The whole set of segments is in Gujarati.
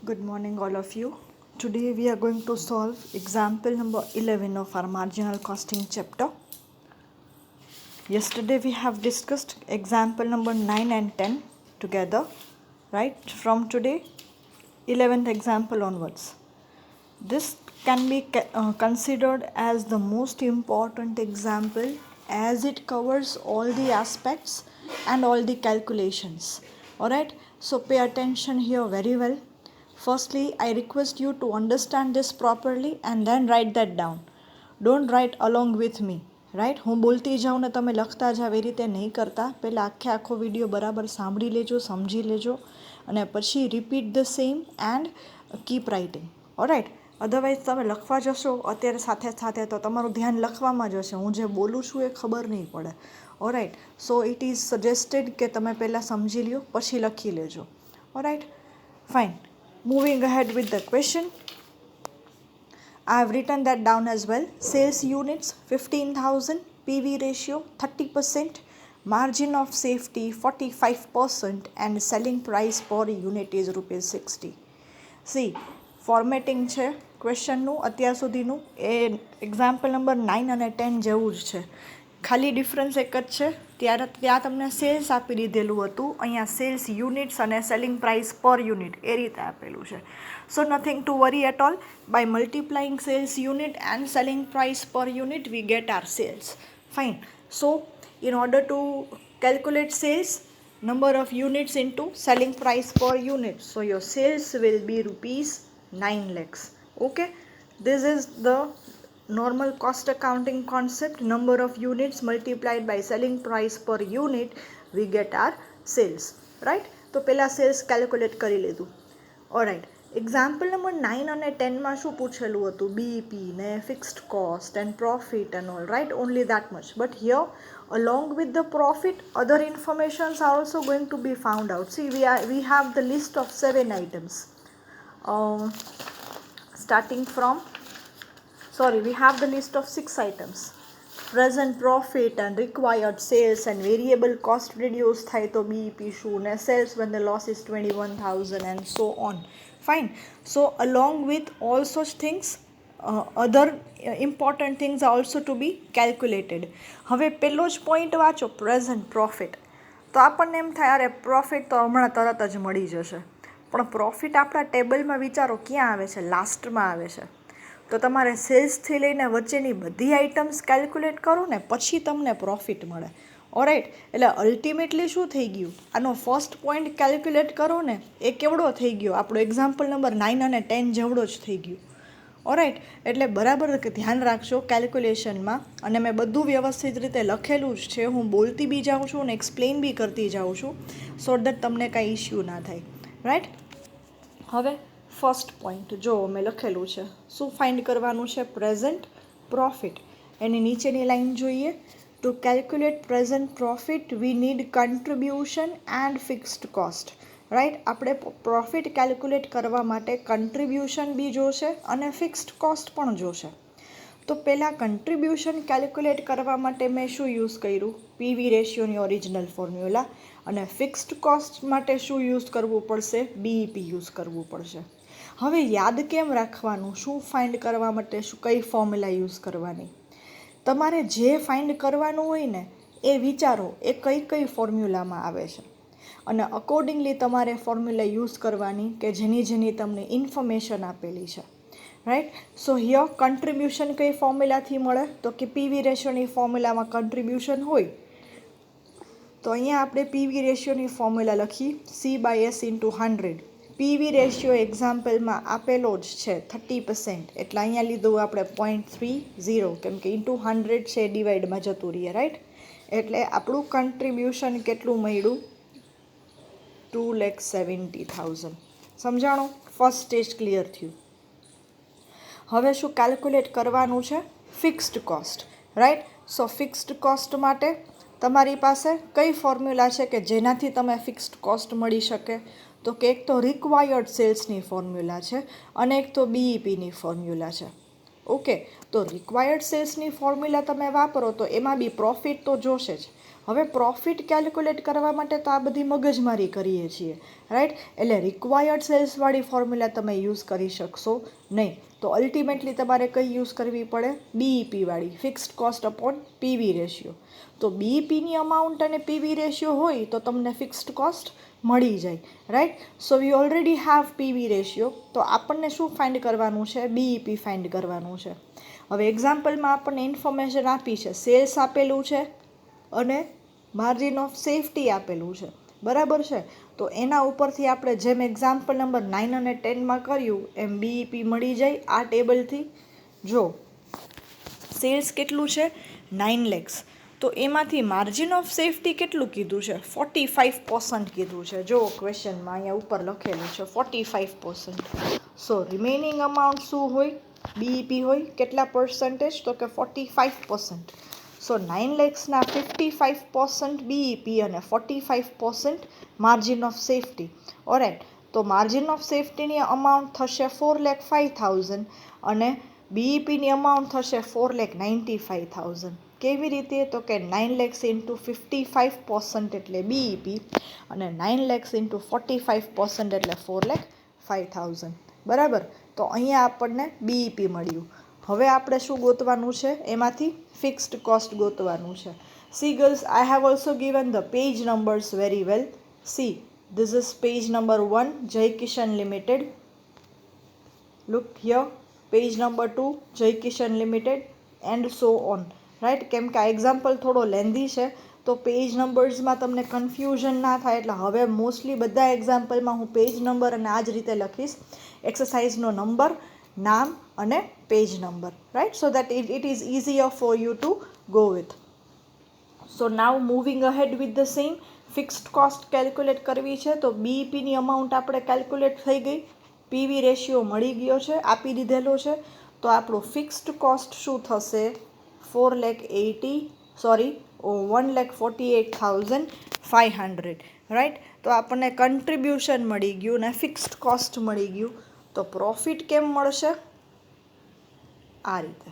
Good morning, all of you. Today we are going to solve example number 11 of our marginal costing chapter. Yesterday we have discussed example number 9 and 10 together, right? From today, 11th example onwards. This can be considered as the most important example as it covers all the aspects and all the calculations. Alright, so pay attention here very well. Firstly, I request you to understand this properly and then write that down. Don't write along with me. Right, હું બોલતી જાઉં ને તમે લખતા જાવ એ રીતે નહીં કરતા. પહેલાં આખો વિડીયો બરાબર સાંભળી લેજો, સમજી લેજો અને પછી repeat the same and keep writing. Alright, otherwise તમે લખવા જશો અત્યારે સાથે સાથે તો તમારું ધ્યાન લખવામાં જ હશે. હું જે બોલું છું એ ખબર નહીં પડે. All right, so it is suggested કે તમે પહેલાં સમજી લ્યો પછી લખી લેજો. All right, fine. Moving ahead with the question, I have written that down as well. Sales units 15,000, PV ratio 30%, margin of safety 45% and selling price per unit is rupees 60. See, formatting છે ક્વેશ્ચનનું અત્યાર સુધીનું એ એક્ઝામ્પલ નંબર 9 અને 10 જેવું જ છે. ખાલી ડિફરન્સ એક જ છે, ત્યાં તમને સેલ્સ આપી દીધેલું હતું, અહીંયા સેલ્સ યુનિટ્સ અને સેલિંગ પ્રાઇસ પર યુનિટ એ રીતે આપેલું છે. So nothing to worry at all. By multiplying sales unit and selling price per unit we get our sales. Fine. So in order to calculate sales, number of units into selling price per unit, so your sales will be rupees 9 lakhs. Okay, this is the normal cost accounting concept. Number of units multiplied by selling price per unit, we get our sales, right? તો પહેલાં સેલ્સ કેલ્ક્યુલેટ કરી લીધું. ઓલરાઇટ, એક્ઝામ્પલ નંબર 9 અને 10માં શું પૂછેલું હતું? બીઈપી ને fixed cost and profit and all, right? Only that much. But here along with the profit, other informations are also going to be found out. See, we have the list of 7 items. We have the list of 6 items. Present profit and required sales and variable cost reduced થાય તો BEP શું ને sales when the loss is 21,000 and so on. Fine. So along with all such things, other important things are also to be calculated. હવે પહેલો જ પોઈન્ટ વાંચો, પ્રેઝન્ટ પ્રોફિટ. તો આપણને એમ થાય અરે પ્રોફિટ તો હમણાં તરત જ મળી જશે, પણ પ્રોફિટ આપણા ટેબલમાં વિચારો ક્યાં આવે છે? લાસ્ટમાં આવે છે. તો તમારે સેલ્સથી લઈને વચ્ચેની બધી આઇટમ્સ કેલ્ક્યુલેટ કરો ને પછી તમને પ્રોફિટ મળે. ઓલરાઇટ, એટલે અલ્ટિમેટલી શું થઈ ગયું? આનો ફર્સ્ટ પોઈન્ટ કેલ્ક્યુલેટ કરો ને એ કેવડો થઈ ગયો? આપણો એક્ઝામ્પલ નંબર 9 અને 10 જેવડો જ થઈ ગયો. ઓલરાઇટ, એટલે બરાબર ધ્યાન રાખજો કેલ્ક્યુલેશનમાં. અને મેં બધું વ્યવસ્થિત રીતે લખેલું જ છે. હું બોલતી બી જાઉં છું અને એક્સપ્લેન બી કરતી જાઉં છું, સો દેટ તમને કાંઈ ઇશ્યુ ના થાય. રાઈટ, હવે ફર્સ્ટ પોઈન્ટ જો મેં લખેલું છે, શું ફાઇન્ડ કરવાનું છે? Present profit. એની નીચેની લાઈન જોઈએ. To calculate present profit we need contribution and fixed cost. Right, આપણે પ્રોફિટ કેલ્ક્યુલેટ કરવા માટે કન્ટ્રીબ્યુશન બી જોશે અને ફિક્સ્ડ કોસ્ટ પણ જોશે. તો પહેલાં કન્ટ્રીબ્યુશન કેલ્ક્યુલેટ કરવા માટે મેં શું યુઝ કર્યું? પીવી રેશિયોની ઓરિજિનલ ફોર્મ્યુલા. અને ફિક્સ્ડ કોસ્ટ માટે શું યુઝ કરવું પડશે? બીઈપી યુઝ કરવું પડશે. હવે યાદ કેમ રાખવાનું? શું ફાઇન્ડ કરવા માટે કઈ ફોર્મ્યુલા યુઝ કરવાની? તમારે જે ફાઇન્ડ કરવાનું હોય ને એ વિચારો એ કઈ ફોર્મ્યુલામાં આવે છે અને અકોર્ડિંગલી તમારે ફોર્મ્યુલા યુઝ કરવાની કે જેની તમને ઇન્ફોર્મેશન આપેલી છે. રાઈટ, સો હિયર કન્ટ્રીબ્યુશન કઈ ફોર્મ્યુલાથી મળે? તો કે પીવી રેશિયોની ફોર્મ્યુલામાં કન્ટ્રીબ્યુશન હોય. તો અહીંયા આપણે પીવી રેશિયોની ફોર્મ્યુલા લખી, C/S × 100. પીવી રેશિયો એક્ઝામ્પલમાં આપેલો જ છે 30%, એટલે અહીંયા લીધું આપણે 0.30, કેમ કે × 100 છે, ડિવાઈડમાં જતું રહીએ. રાઈટ, એટલે આપણું કન્ટ્રીબ્યુશન કેટલું મળ્યું? 2,70,000. સમજાણું? ફર્સ્ટ સ્ટેજ ક્લિયર થયું. હવે શું કેલ્ક્યુલેટ કરવાનું છે? Fixed cost. Right, so fixed cost માટે તમારી પાસે કઈ ફોર્મ્યુલા છે કે જેનાથી તમે ફિક્સ્ડ કોસ્ટ મળી શકે? તો કે એક તો રિક્વાયર્ડ સેલ્સની ફોર્મ્યુલા છે અને એક તો બીઈપીની ફોર્મ્યુલા છે. ઓકે, તો રિક્વાયર્ડ સેલ્સની ફોર્મ્યુલા તમે વાપરો તો એમાં બી પ્રોફિટ તો જોશે જ. હવે પ્રોફિટ કેલ્ક્યુલેટ કરવા માટે તો આ બધી મગજમારી કરીએ છીએ, રાઈટ. એટલે રિક્વાયર્ડ સેલ્સવાળી ફોર્મ્યુલા તમે યુઝ કરી શકશો નહીં. તો અલ્ટિમેટલી તમારે કઈ યુઝ કરવી પડે? બીઈપીવાળી, fixed cost upon PV ratio. તો બીઈપીની અમાઉન્ટ અને પીવી રેશિયો હોય તો તમને ફિક્સ્ડ કોસ્ટ મળી જાય, right. So we already have PV ratio. તો આપણને શું ફાઇન્ડ કરવાનું છે? બીઈપી ફાઇન્ડ કરવાનું છે. હવે એક્ઝામ્પલમાં આપણને ઇન્ફોર્મેશન આપી છે, સેલ્સ આપેલું છે અને માર્જિન ઓફ સેફટી આપેલું છે, બરાબર છે. તો એના ઉપરથી આપણે જેમ એક્ઝામ્પલ નંબર 9 અને 10માં કર્યું એમ બીઈપી મળી જાય આ ટેબલથી. જો સેલ્સ કેટલું છે? 9 lakhs. તો એમાંથી માર્જિન ઓફ સેફટી કેટલું કીધું છે? 45% કીધું છે. જો ક્વેશ્ચનમાં અહીંયા ઉપર લખેલું છે 45%. સો રિમેનિંગ અમાઉન્ટ શું હોય? બીઈપી હોય. કેટલા પર્સન્ટેજ? તો કે 45%. સો 9 lakhsના 55% બીઈપી અને 45% માર્જિન ઓફ સેફટી. ઓરાઇટ. તો માર્જિન ઓફ સેફટીની અમાઉન્ટ થશે 4,05,000 અને બીઈપીની અમાઉન્ટ થશે 4,95,000. કેવી રીતે? તો કે 9 lakhs ઇન્ટુ 55% એટલે બીઈપી અને 9 lakhs ઇન્ટુ 45% એટલે 4,05,000. બરાબર. તો અહીંયા આપણને બીઈપી મળ્યું. હવે આપણે શું ગોતવાનું છે? એમાંથી ફિક્સ્ડ કોસ્ટ ગોતવાનું છે. C girls, I have also given the page numbers very well. C, this is page number 1, જય Kishan limited. Look here, page number 2, જય Kishan limited and so on, right. કેમ કે આ એક્ઝામ્પલ થોડો લેન્ધી છે તો પેજ નંબર્સમાં તમને કન્ફ્યુઝન ના થાય એટલે હવે મોસ્ટલી બધા એક્ઝામ્પલમાં હું પેજ નંબર અને આ જ રીતે લખીશ. એક્સરસાઇઝનો નંબર, નામ અને page number, right. So that it is easier for you to go with. So now moving ahead with the same, fixed cost calculate કરવી છે તો બીઈપીની અમાઉન્ટ આપણે કેલ્ક્યુલેટ થઈ ગઈ, પીવી રેશિયો મળી ગયો છે, આપી દીધેલો છે. તો આપણું ફિક્સ્ડ કોસ્ટ શું થશે? 1,48,500, રાઈટ. તો આપણને કન્ટ્રીબ્યુશન મળી ગયું ને ફિક્સ્ડ કોસ્ટ મળી ગયું. તો પ્રોફિટ કેમ મળશે? આ રીતે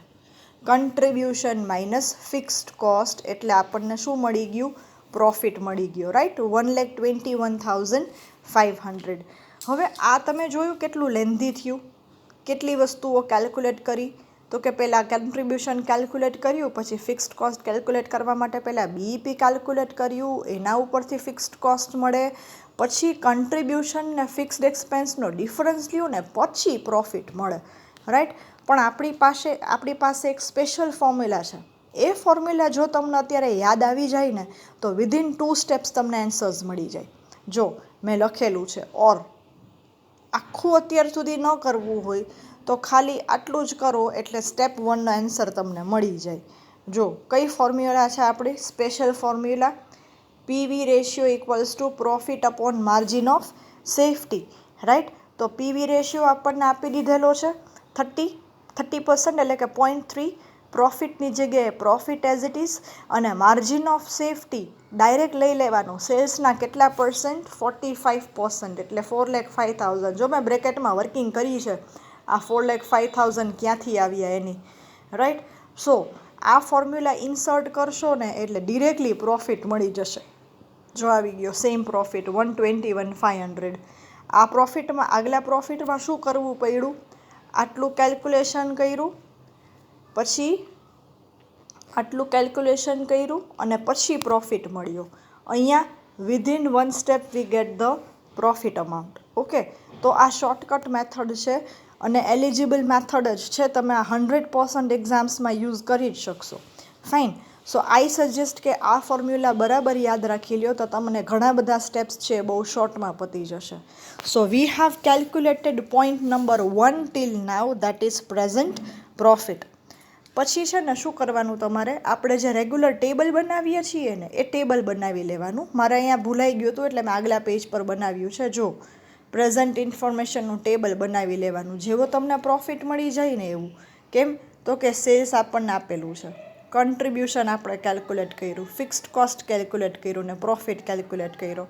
કન્ટ્રીબ્યુશન માઇનસ ફિક્સ્ડ કોસ્ટ એટલે આપણને શું મળી ગયું? પ્રોફિટ મળી ગયો, રાઈટ. 1,21,500. હવે આ તમે જોયું કેટલું લેન્ધી થયું, કેટલી વસ્તુઓ કેલ્ક્યુલેટ કરી. તો કે પહેલાં કન્ટ્રીબ્યુશન કેલ્ક્યુલેટ કર્યું, પછી ફિક્સ્ડ કોસ્ટ કેલ્ક્યુલેટ કરવા માટે પહેલાં બીઈપી કેલ્ક્યુલેટ કર્યું, એના ઉપરથી ફિક્સ્ડ કોસ્ટ મળે, પછી કન્ટ્રીબ્યુશન ને ફિક્સ્ડ એક્સપેન્સનો ડિફરન્સ લ્યો ને પછી પ્રોફિટ મળે, રાઈટ. પણ આપણી પાસે એક સ્પેશિયલ ફોર્મ્યુલા છે. એ ફોર્મ્યુલા જો તમને અત્યારે યાદ આવી જાય ને તો વિધિન 2 સ્ટેપ્સ તમને આન્સર્સ મળી જાય. જો મેં લખેલું છે ઓર. આખું અત્યાર સુધી ન કરવું હોય તો ખાલી આટલું જ કરો એટલે સ્ટેપ 1નો આન્સર તમને મળી જાય. જો કઈ ફોર્મ્યુલા છે આપણી? Special formula, PV ratio equals to profit upon margin of safety, right. તો પીવી રેશિયો આપણને આપી દીધેલો છે 30% એટલે કે 0.3. પ્રોફિટની જગ્યાએ પ્રોફિટ એઝ ઇટ ઇઝ અને માર્જિન ઓફ સેફટી ડાયરેક્ટ લઈ લેવાનું. સેલ્સના કેટલા પર્સન્ટ? 45% એટલે 4,05,000. જો મેં બ્રેકેટમાં વર્કિંગ કરી છે, આ 4,05,000 ક્યાંથી આવ્યા એની, રાઈટ. સો આ ફોર્મ્યુલા ઇન્સર્ટ કરશો ને એટલે ડિરેક્ટલી પ્રોફિટ મળી જશે. જો આવી ગયો સેમ પ્રોફિટ 121,500. આ પ્રોફિટમાં, આગલા પ્રોફિટમાં શું કરવું પડ્યું? આટલું કેલ્ક્યુલેશન કર્યું, પછી આટલું કેલ્ક્યુલેશન કર્યું અને પછી પ્રોફિટ મળ્યો. અહીંયા within 1 step we get the profit amount. Okay. તો આ શોર્ટકટ મેથડ છે અને એલિજિબલ મેથડ જ છે. તમે આ 100% એક્ઝામ્સમાં યુઝ કરી જ શકશો. ફાઇન. સો આઈ સજેસ્ટ કે આ ફોર્મ્યુલા બરાબર યાદ રાખી લ્યો તો તમને ઘણા બધા સ્ટેપ્સ છે બહુ શોર્ટમાં પતી જશે. So we have calculated point number 1 till now, that is present profit. પછી છે ને શું કરવાનું તમારે? આપણે જે રેગ્યુલર ટેબલ બનાવીએ છીએ ને એ ટેબલ બનાવી લેવાનું. મારે અહીંયા ભૂલાઈ ગયું હતું એટલે મેં આગલા પેજ પર બનાવ્યું છે. જો પ્રેઝન્ટ ઇન્ફોર્મેશનનું ટેબલ બનાવી લેવાનું જેવો તમને પ્રોફિટ મળી જાય ને એવું. કેમ? તો કે સેલ્સ આપણને આપેલું છે, કન્ટ્રીબ્યુશન આપણે કેલ્ક્યુલેટ કર્યું, ફિક્સ્ડ કોસ્ટ કેલ્ક્યુલેટ કર્યું ને પ્રોફિટ કેલ્ક્યુલેટ કર્યો.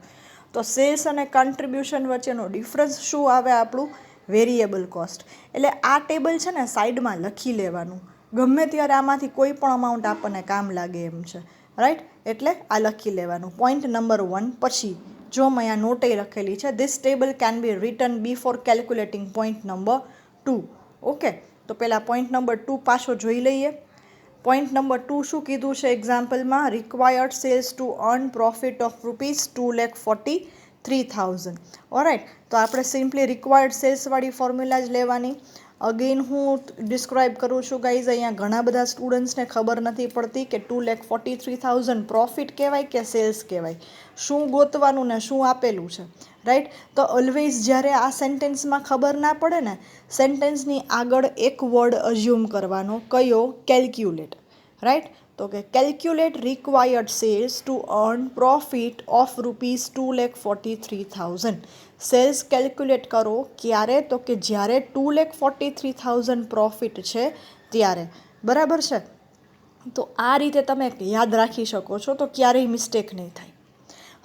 તો સેલ્સ અને કન્ટ્રીબ્યુશન વચ્ચેનો ડિફરન્સ શું આવે? આપણું વેરિયેબલ કોસ્ટ. એટલે આ ટેબલ છે ને સાઈડમાં લખી લેવાનું. ગમે ત્યારે આમાંથી કોઈ પણ અમાઉન્ટ આપણને કામ લાગે એમ છે. રાઈટ, એટલે આ લખી લેવાનું પોઈન્ટ નંબર 1. પછી જો મેં અહીંયા નોટે લખેલી છે, this table can be return before calculating point number 2. Okay, તો પહેલાં પોઈન્ટ નંબર 2 પાછો જોઈ લઈએ. પોઈન્ટ નંબર 2 શું કીધું છે એક્ઝામ્પલમાં? Required sales to earn profit of ₹2,43,000. Alright, તો આપણે સિમ્પલી રિક્વાયર્ડ સેલ્સવાળી ફોર્મ્યુલા જ લેવાની. અગેન હું ડિસ્ક્રાઇબ કરું છું ગાઈઝ, અહીંયા ઘણા બધા સ્ટુડન્ટ્સને ખબર નથી પડતી કે 2,43,000 પ્રોફિટ કહેવાય કે સેલ્સ કહેવાય, શું ગોતવાનું ને શું આપેલું છે, રાઈટ. તો ઓલવેઝ જ્યારે આ સેન્ટેન્સમાં ખબર ના પડે ને, સેન્ટેન્સની આગળ એક વર્ડ અઝ્યુમ કરવાનો, કયો? Calculate, right. તો કે calculate required sales to earn profit of ₹2,43,000. Sales calculate કરો ક્યારે? તો કે જ્યારે 2,43,000 પ્રોફિટ છે ત્યારે, બરાબર છે. તો આ રીતે તમે યાદ રાખી શકો છો, તો ક્યારેય મિસ્ટેક નહીં થાય.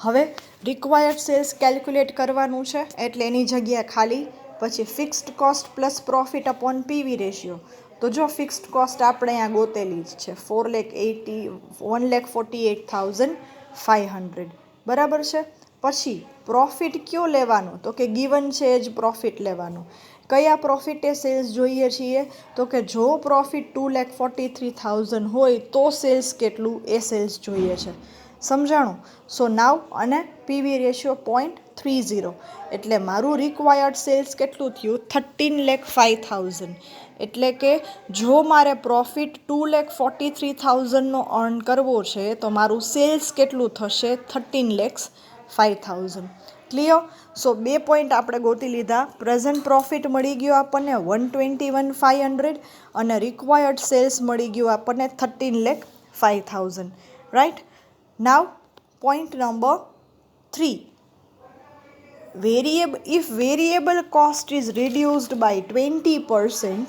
હવે રિક્વાયર્ડ સેલ્સ કેલ્ક્યુલેટ કરવાનું છે એટલે એની જગ્યા ખાલી, પછી fixed cost plus profit upon PV ratio. તો જો ફિક્સ્ડ કોસ્ટ આપણે અહીંયા ગોતેલી જ છે, 1,48,500, બરાબર છે. પછી પ્રોફિટ કયો લેવાનો? તો કે ગિવન છે જ પ્રોફિટ લેવાનું. કયા પ્રોફિટે સેલ્સ જોઈએ છીએ? તો કે જો પ્રોફિટ 2,43,000 હોય તો સેલ્સ કેટલું? એ સેલ્સ જોઈએ છે. સમજાણું? સો નાવ અને પીવી રેશિયો 0.30, એટલે મારું રિક્વાયર્ડ સેલ્સ કેટલું થયું? 13,05,000. એટલે કે જો મારે પ્રોફિટ 2,43,000નો અર્ન કરવો છે તો મારું સેલ્સ કેટલું થશે? 13,05,000. ક્લિયર? સો 2 પોઈન્ટ આપણે ગોતી લીધા. પ્રેઝન્ટ પ્રોફિટ મળી ગયો આપણને 121,500 અને રિક્વાયર્ડ સેલ્સ મળી ગયું આપણને 13,05,000, right. Now point number 3. If variable cost is reduced by 20%,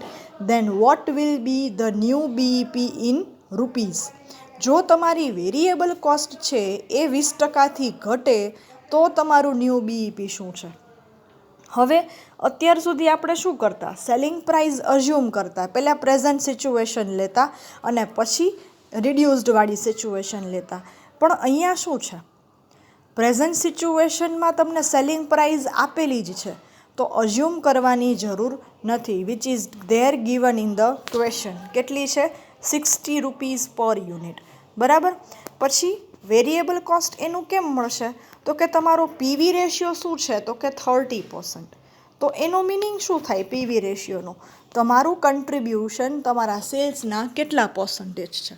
then what will be the new BEP in rupees? જો તમારી વેરિયેબલ કોસ્ટ છે એ 20%થી ઘટે તો તમારું ન્યૂ બીઈપી શું છે? હવે અત્યાર સુધી આપણે શું કરતા? સેલિંગ પ્રાઇસ અઝ્યુમ કરતા, પહેલાં પ્રેઝન્ટ સિચ્યુએશન લેતા અને પછી રિડ્યુસ્ડવાળી સિચ્યુએશન લેતા. પણ અહીંયા શું છે? પ્રેઝન્ટ સિચ્યુએશનમાં તમને સેલિંગ પ્રાઇસ આપેલી જ છે, તો અઝ્યુમ કરવાની જરૂર નથી, which is there given in the question. કેટલી છે? 60 રૂપીઝ પર યુનિટ, બરાબર. પછી વેરિયેબલ કોસ્ટ એનું કેમ મળશે? તો કે તમારો પીવી રેશિયો શું છે? તો કે 30%. તો એનો મિનિંગ શું થાય પીવી રેશિયોનો? તમારું કન્ટ્રીબ્યુશન તમારા સેલ્સના કેટલા પર્સન્ટેજ છે,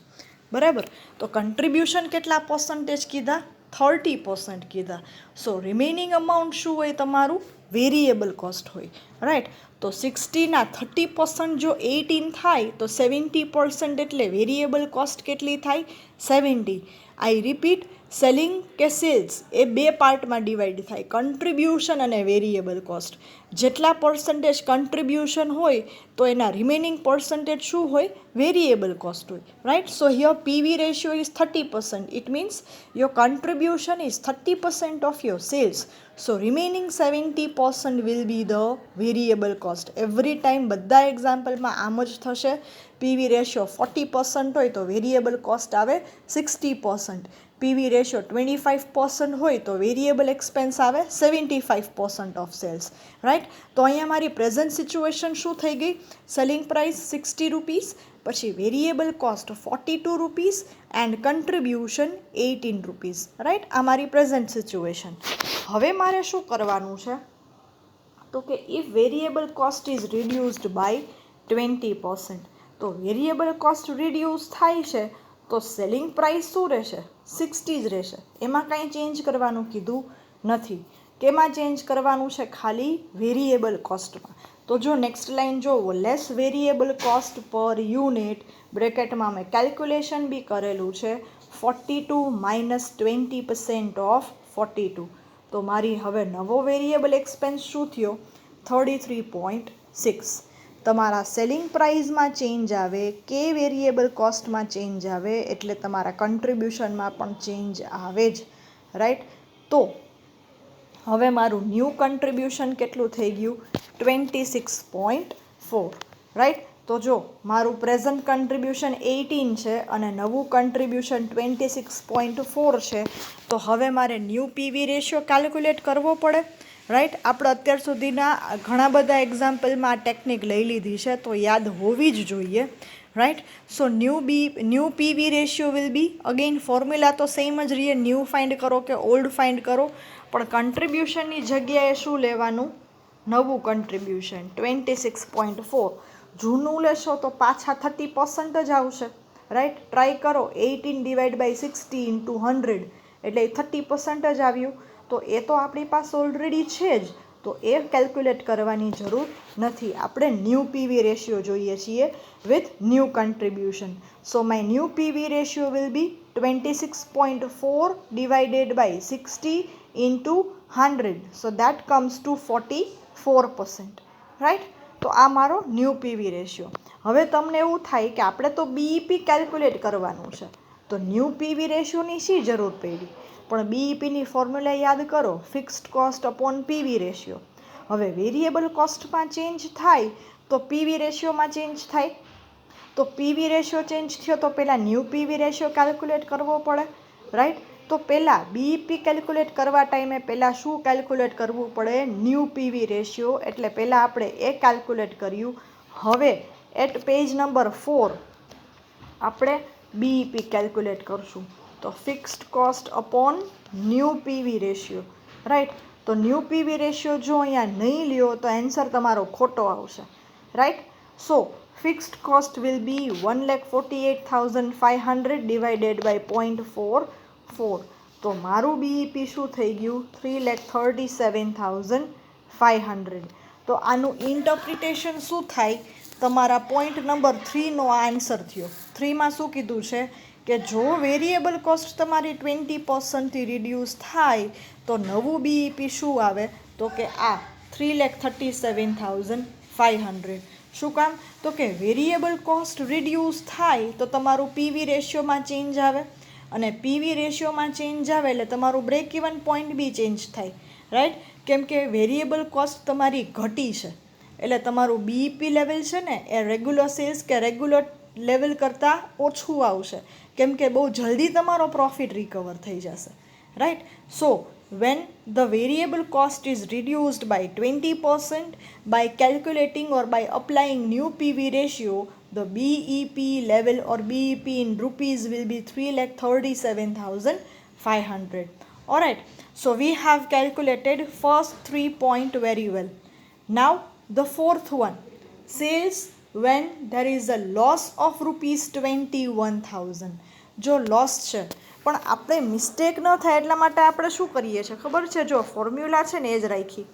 બરાબર. તો કન્ટ્રીબ્યુશન કેટલા પર્સન્ટેજ કીધા? 30% કીધા. સો રિમેનિંગ અમાઉન્ટ શું હોય? તમારું વેરિયેબલ કોસ્ટ હોય, રાઈટ. તો 60ના 30% જો 18 થાય તો 70% એટલે વેરિયેબલ કોસ્ટ કેટલી થાય? 70. આઈ રિપીટ, સેલિંગ કે સેલ્સ એ 2 પાર્ટમાં ડિવાઈડ થાય, કન્ટ્રીબ્યુશન અને વેરિયેબલ કોસ્ટ. જેટલા પર્સન્ટેજ કન્ટ્રીબ્યુશન હોય તો એના રિમેનિંગ પર્સન્ટેજ શું હોય? વેરિયેબલ કોસ્ટ હોય, right. So here PV ratio is 30%. It means your contribution is 30% of your sales. So remaining 70% will be the variable cost. Every time બધા એક્ઝામ્પલમાં આમ જ થશે. પીવી રેશિયો 40% હોય તો વેરિયેબલ કોસ્ટ આવે 60%. પીવી રેશિયો 25% હોય તો વેરિયેબલ એક્સપેન્સ આવે 75% ઓફ સેલ્સ, રાઈટ. તો અહીંયા મારી પ્રેઝન્ટ સિચ્યુએશન શું થઈ ગઈ? સેલિંગ પ્રાઇસ 60 રૂપીઝ, પછી variable cost 42 rupees and contribution 18 rupees, right. આ મારી પ્રેઝન્ટ સિચ્યુએશન. હવે મારે શું કરવાનું છે? તો કે if variable cost is reduced by 20%, તો વેરિયેબલ કોસ્ટ રિડ્યુસ થાય છે તો સેલિંગ પ્રાઇસ શું રહેશે? 60 જ રહેશે. એમાં કાંઈ ચેન્જ કરવાનું કીધું નથી. કેમાં ચેન્જ કરવાનું છે? ખાલી વેરિયેબલ કોસ્ટમાં. તો જો નેક્સ્ટ લાઇન જોવો, લેસ વેરિયેબલ કોસ્ટ પર યુનિટ, બ્રેકેટમાં મેં કેલ્ક્યુલેશન બી કરેલું છે, 42 માઇનસ 20% ઓફ 42. તો મારી હવે નવો વેરિયેબલ એક્સપેન્સ શું થયો? 33.6. તમારા સેલિંગ પ્રાઇસમાં ચેન્જ આવે કે વેરિયેબલ કોસ્ટમાં ચેન્જ આવે એટલે તમારા કન્ટ્રીબ્યુશનમાં પણ ચેન્જ આવે જ, રાઈટ. તો હવે મારું ન્યૂ કન્ટ્રીબ્યુશન કેટલું થઈ ગયું? 26.4, રાઈટ. તો જો મારું પ્રેઝન્ટ કન્ટ્રીબ્યુશન 18 છે અને નવું કન્ટ્રીબ્યુશન 26.4 છે, તો હવે મારે ન્યૂ પીવી રેશિયો કેલ્ક્યુલેટ કરવો પડે, રાઈટ. આપણે અત્યાર સુધીના ઘણા બધા એક્ઝામ્પલમાં આ ટેકનિક લઈ લીધી છે, તો યાદ હોવી જ જોઈએ, right. So new PV ratio will B, again formula તો સેમ જ રહીએ, ન્યૂ ફાઇન્ડ કરો કે ઓલ્ડ ફાઇન્ડ કરો, પણ કન્ટ્રીબ્યુશનની જગ્યાએ શું લેવાનું, નવું કન્ટ્રીબ્યુશન 26.4. જૂનું લેશો તો પાછા 30% જ આવશે, રાઈટ. ટ્રાય કરો 18 ડિવાઈડ બાય 60 ઇન્ટુ 100 એટલે 30% જ આવ્યું. તો એ તો આપણી પાસે ઓલરેડી છે જ, તો એ કેલ્ક્યુલેટ કરવાની જરૂર નથી. આપણે ન્યૂ પીવી રેશિયો જોઈએ છીએ with new contribution. So my new PV ratio will be 26.4 divided by 60 into 100. So that comes to 44%, right. તો આ મારો ન્યૂ પીવી રેશિયો. હવે તમને એવું થાય કે આપણે તો બીઈપી કેલ્ક્યુલેટ કરવાનું છે, તો ન્યૂ પીવી રેશિયોની શી જરૂર પડી? પણ બીઈપીની ફોર્મ્યુલા યાદ કરો, fixed cost upon PV ratio. હવે વેરિયેબલ કોસ્ટમાં ચેન્જ થાય તો પીવી રેશિયોમાં ચેન્જ થાય. તો પીવી રેશિયો ચેન્જ થયો તો પહેલાં ન્યૂ પીવી રેશિયો કેલ્ક્યુલેટ કરવો પડે, રાઈટ. તો પહેલાં બીઈપી કેલ્ક્યુલેટ કરવા ટાઈમે પહેલાં શું કેલ્ક્યુલેટ કરવું પડે? New PV ratio. એટલે પહેલાં આપણે એ કેલ્ક્યુલેટ કર્યું. હવે એટ પેજ નંબર 4 આપણે બીઈપી કેલ્ક્યુલેટ કરશું. તો fixed cost upon new PV ratio, right. તો ન્યૂ પીવી રેશિયો જો અહીંયા નહીં લ્યો તો આન્સર તમારો ખોટો આવશે, right. So fixed cost will be 1,48,500 divided by 0.44. તો મારું બીઈપી શું થઈ ગયું? 3,37,500. તો આનું ઇન્ટરપ્રિટેશન શું થાય? તમારા પોઈન્ટ નંબર 3નો આ આન્સર થયો. 3માં શું કીધું છે કે જો વેરિયેબલ કોસ્ટ તમારી 20%થી રિડ્યુસ થાય તો નવું બીઈપી શું આવે? તો કે આ 3,37,500. શું કામ? તો કે વેરિયેબલ કોસ્ટ રિડ્યુસ થાય તો તમારું પીવી રેશિયોમાં ચેન્જ આવે, અને પીવી રેશિયોમાં ચેન્જ આવે એટલે તમારું બ્રેક ઇવન પોઈન્ટ બી ચેન્જ થાય, રાઈટ. કેમ કે વેરિયેબલ કોસ્ટ તમારી ઘટી છે એટલે તમારું બીઈપી લેવલ છે ને એ રેગ્યુલર સેલ્સ કે રેગ્યુલર લેવલ કરતાં ઓછું આવશે, કેમ કે બહુ જલ્દી તમારો પ્રોફિટ રિકવર થઈ જશે, right. So when the variable cost is reduced by 20% by calculating or by applying new PV ratio, the BEP level or BEP in rupees will be 3,37,500. Alright, so we have calculated first 3 point very well. Now the fourth one, sales when there is a loss of rupees 21,000. જો લોસ છે પણ આપણે મિસ્ટેક ન થાય એટલા માટે આપણે શું કરીએ છીએ ખબર છે? જો ફોર્મ્યુલા છે ને એ જ રાખી,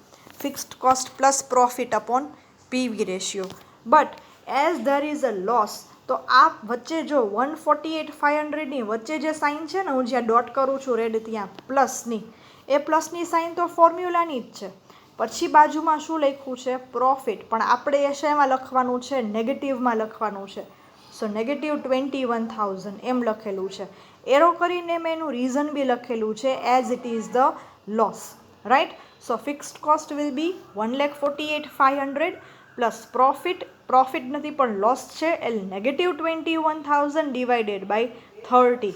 fixed cost plus profit upon PV ratio. But as there is a loss, તો આ વચ્ચે જો 148,500ની વચ્ચે જે સાઇન છે ને, હું જ્યાં ડોટ કરું છું રેડ ત્યાં પ્લસની, એ પ્લસની સાઇન તો ફોર્મ્યુલાની જ છે. પછી બાજુમાં શું લખ્યું છે? પ્રોફિટ. પણ આપણે એ શેમાં લખવાનું છે? નેગેટિવમાં લખવાનું છે. સો -21,000 એમ લખેલું છે. એરો કરીને મેં એનું રીઝન બી લખેલું છે as it is the loss, right. So fixed cost will be 1,48,500 plus profit નથી પણ લોસ છે એટલે -21,000 ડિવાઇડેડ બાય 30.